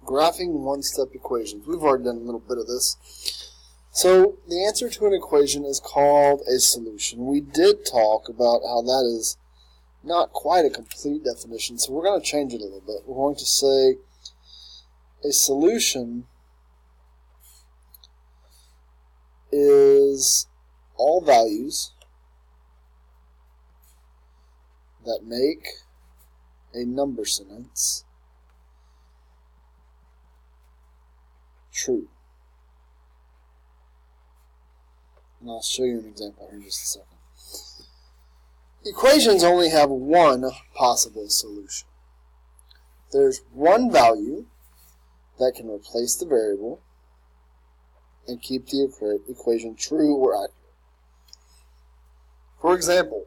Graphing one-step equations. We've already done a little bit of this. So the answer to an equation is called a solution. We did talk about how that is not quite a complete definition, so we're going to change it a little bit. We're going to say a solution is all values that make a number sentence true. And I'll show you an example here in just a second. Equations only have one possible solution. There's one value that can replace the variable and keep the equation true or accurate. For example,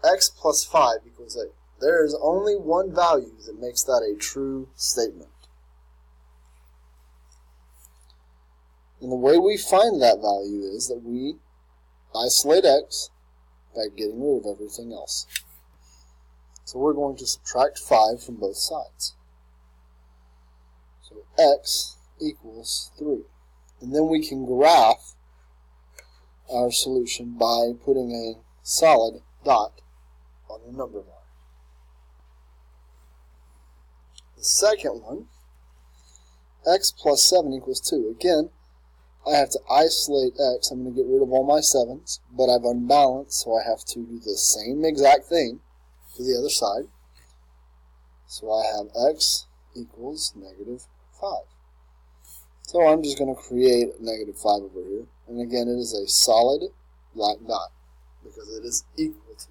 x plus 5 equals 8. There is only one value that makes that a true statement. And the way we find that value is that we isolate x by getting rid of everything else. So we're going to subtract 5 from both sides. So x equals 3. And then we can graph our solution by putting a solid dot on the number line. The second one, x plus 7 equals 2. Again, I have to isolate x. I'm going to get rid of all my 7s, but I've unbalanced, so I have to do the same exact thing to the other side. So I have x equals negative 5. So I'm just going to create negative 5 over here. And again, it is a solid black dot because it is equal to.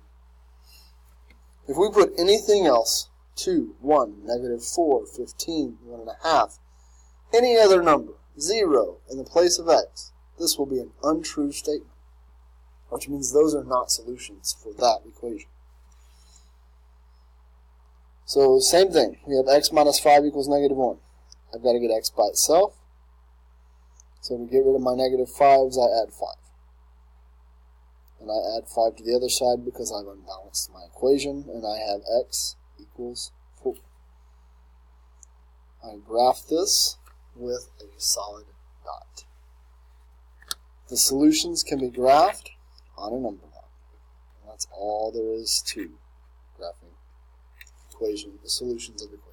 If we put anything else, 2, 1, negative 4, 15, 1.5, any other number, 0 in the place of x, this will be an untrue statement, which means those are not solutions for that equation. So same thing, we have x minus 5 equals negative 1. I've got to get x by itself. So to get rid of my negative 5s, I add 5. And I add 5 to the other side because I've unbalanced my equation, and I have x equals 4. I graph this with a solid dot. The solutions can be graphed on a number line. And that's all there is to graphing the solutions of equations.